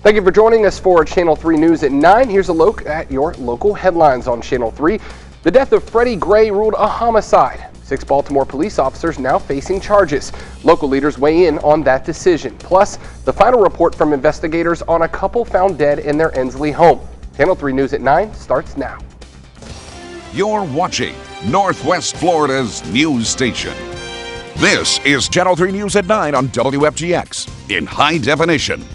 Thank you for joining us for Channel 3 News at 9. Here's a look at your local headlines on Channel 3. The death of Freddie Gray ruled a homicide. 6 Baltimore police officers now facing charges. Local leaders weigh in on that decision. Plus, the final report from investigators on a couple found dead in their Ensley home. Channel 3 News at 9 starts now. You're watching Northwest Florida's news station. This is Channel 3 News at 9 on WFGX in high definition.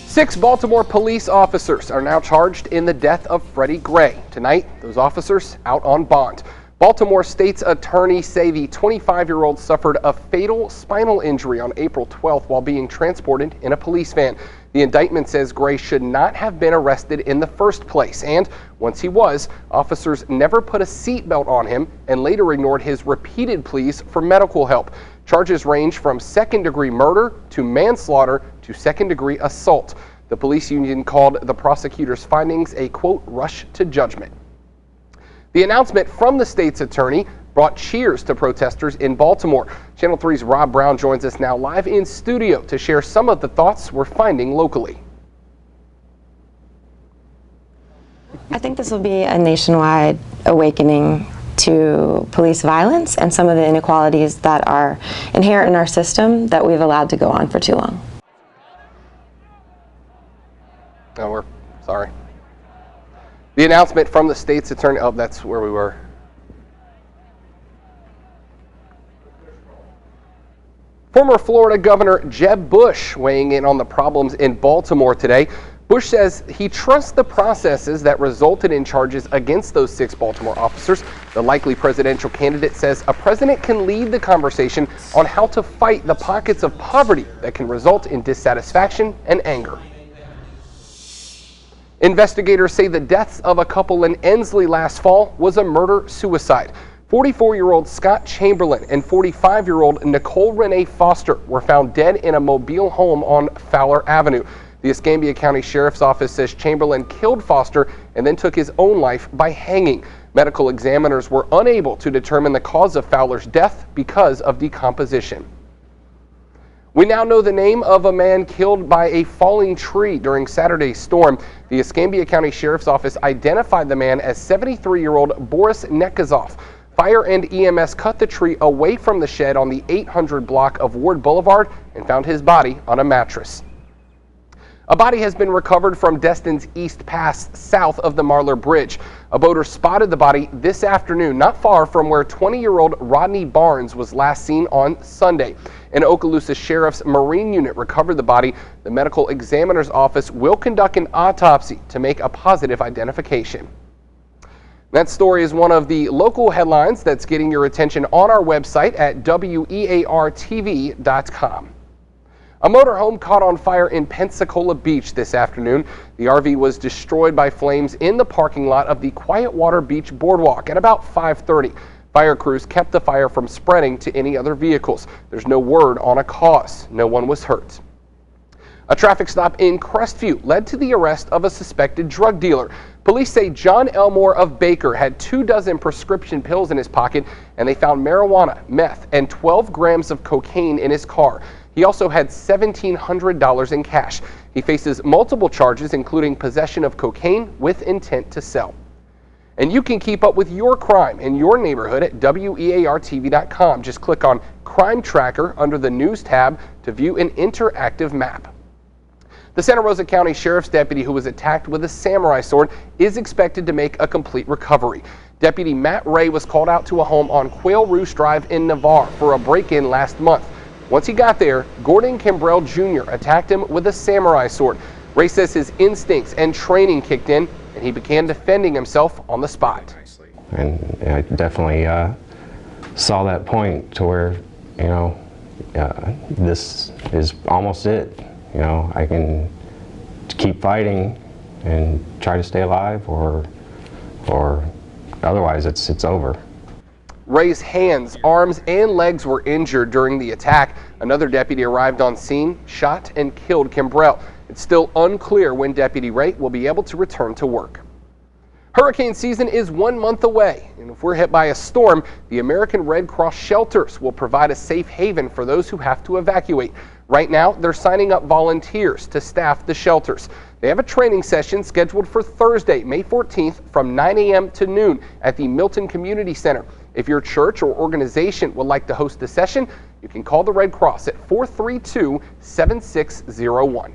6 Baltimore police officers are now charged in the death of Freddie Gray. Tonight, those officers out on bond. Baltimore State's attorneys say the 25-year-old suffered a fatal spinal injury on April 12th while being transported in a police van. The indictment says Gray should not have been arrested in the first place, and once he was, officers never put a seatbelt on him and later ignored his repeated pleas for medical help. Charges range from second-degree murder to manslaughter to second-degree assault. The police union called the prosecutor's findings a, quote, rush to judgment. The announcement from the state's attorney brought cheers to protesters in Baltimore. Channel 3's Rob Brown joins us now live in studio to share some of the thoughts we're finding locally. I think this will be a nationwide awakening to police violence and some of the inequalities that are inherent in our system that we've allowed to go on for too long. Oh, we're sorry. The announcement from the state's attorney, oh, that's where we were. Former Florida Governor Jeb Bush weighing in on the problems in Baltimore today. Bush says he trusts the processes that resulted in charges against those 6 Baltimore officers. The likely presidential candidate says a president can lead the conversation on how to fight the pockets of poverty that can result in dissatisfaction and anger. Investigators say the deaths of a couple in Ensley last fall was a murder-suicide. 44-year-old Scott Chamberlain and 45-year-old Nicole Renee Foster were found dead in a Mobile home on Fowler Avenue. The Escambia County Sheriff's Office says Chamberlain killed Foster and then took his own life by hanging. Medical examiners were unable to determine the cause of Fowler's death because of decomposition. We now know the name of a man killed by a falling tree during Saturday's storm. The Escambia County Sheriff's Office identified the man as 73-year-old Boris Nekazov. Fire and EMS cut the tree away from the shed on the 800 block of Ward Boulevard and found his body on a mattress. A body has been recovered from Destin's East Pass south of the Marlar Bridge. A boater spotted the body this afternoon not far from where 20-year-old Rodney Barnes was last seen on Sunday. An Okaloosa Sheriff's Marine Unit recovered the body. The medical examiner's office will conduct an autopsy to make a positive identification. That story is one of the local headlines that's getting your attention on our website at WEARTV.com. A motorhome caught on fire in Pensacola Beach this afternoon. The RV was destroyed by flames in the parking lot of the Quiet Water Beach Boardwalk at about 5:30. Fire crews kept the fire from spreading to any other vehicles. There's no word on a cause. No one was hurt. A traffic stop in Crestview led to the arrest of a suspected drug dealer. Police say John Elmore of Baker had 24 prescription pills in his pocket, and they found marijuana, meth, and 12 grams of cocaine in his car. He also had $1,700 in cash. He faces multiple charges, including possession of cocaine with intent to sell. And you can keep up with your crime in your neighborhood at WEARTV.com. Just click on Crime Tracker under the News tab to view an interactive map. The Santa Rosa County Sheriff's deputy who was attacked with a samurai sword is expected to make a complete recovery. Deputy Matt Ray was called out to a home on Quail Roost Drive in Navarre for a break-in last month. Once he got there, Gordon Kimbrell Jr. attacked him with a samurai sword. Ray says his instincts and training kicked in, and he began defending himself on the spot. And I definitely saw that point to where, this is almost it. I can keep fighting and try to stay alive, or otherwise it's over. Ray's hands, arms, and legs were injured during the attack. Another deputy arrived on scene, shot, and killed Kimbrell. It's still unclear when Deputy Ray will be able to return to work. Hurricane season is 1 month away, and if we're hit by a storm, the American Red Cross shelters will provide a safe haven for those who have to evacuate. Right now, they're signing up volunteers to staff the shelters. They have a training session scheduled for Thursday, May 14th from 9 a.m. to noon at the Milton Community Center. If your church or organization would like to host the session, you can call the Red Cross at 432-7601.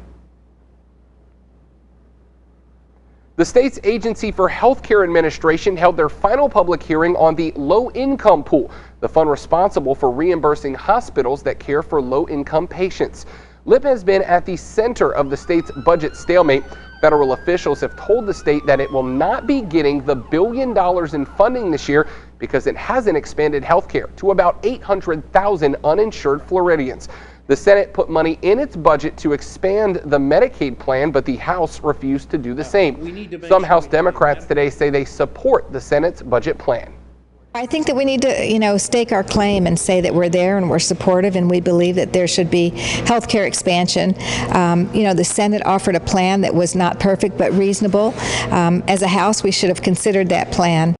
The state's Agency for Healthcare Administration held their final public hearing on the low-income pool, the fund responsible for reimbursing hospitals that care for low-income patients. LIP has been at the center of the state's budget stalemate. Federal officials have told the state that it will not be getting the $1 billion in funding this year because it hasn't expanded health care to about 800,000 uninsured Floridians. The Senate put money in its budget to expand the Medicaid plan, but the House refused to do the same. Some House Democrats today say they support the Senate's budget plan. I think that we need to, stake our claim and say that we're there and we're supportive and we believe that there should be health care expansion. The Senate offered a plan that was not perfect but reasonable. As a House, we should have considered that plan.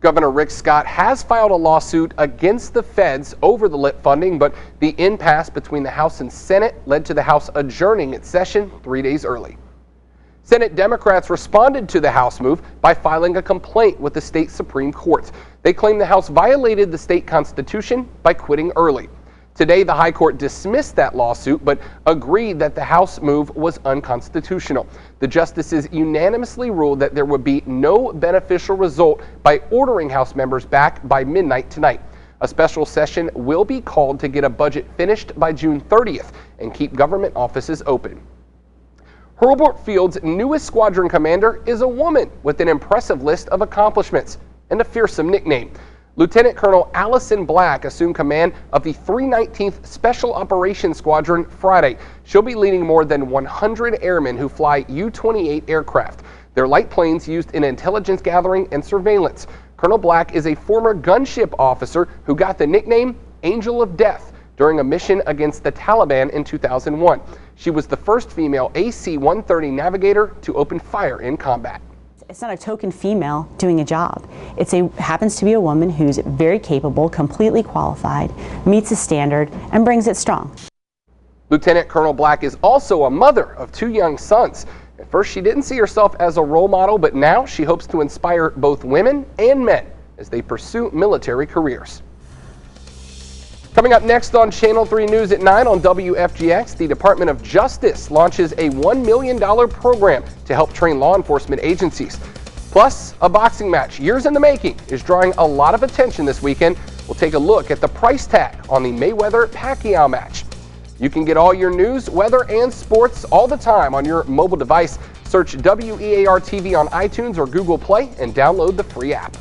Governor Rick Scott has filed a lawsuit against the feds over the LIP funding, but the impasse between the House and Senate led to the House adjourning its session 3 days early. Senate Democrats responded to the House move by filing a complaint with the state Supreme Court. They claim the House violated the state constitution by quitting early. Today, the High Court dismissed that lawsuit, but agreed that the House move was unconstitutional. The justices unanimously ruled that there would be no beneficial result by ordering House members back by midnight tonight. A special session will be called to get a budget finished by June 30th and keep government offices open. Hurlburt Field's newest squadron commander is a woman with an impressive list of accomplishments and a fearsome nickname. Lieutenant Colonel Allison Black assumed command of the 319th Special Operations Squadron Friday. She'll be leading more than 100 airmen who fly U-28 aircraft. They're light planes used in intelligence gathering and surveillance. Colonel Black is a former gunship officer who got the nickname Angel of Death during a mission against the Taliban in 2001. She was the first female AC-130 navigator to open fire in combat. It's not a token female doing a job. Happens to be a woman who's very capable, completely qualified, meets the standard, and brings it strong. Lieutenant Colonel Black is also a mother of 2 young sons. At first, she didn't see herself as a role model, but now she hopes to inspire both women and men as they pursue military careers. Coming up next on Channel 3 News at 9 on WFGX, the Department of Justice launches a $1 million program to help train law enforcement agencies. Plus, a boxing match years in the making is drawing a lot of attention this weekend. We'll take a look at the price tag on the Mayweather-Pacquiao match. You can get all your news, weather, and sports all the time on your mobile device. Search WEAR TV on iTunes or Google Play and download the free app.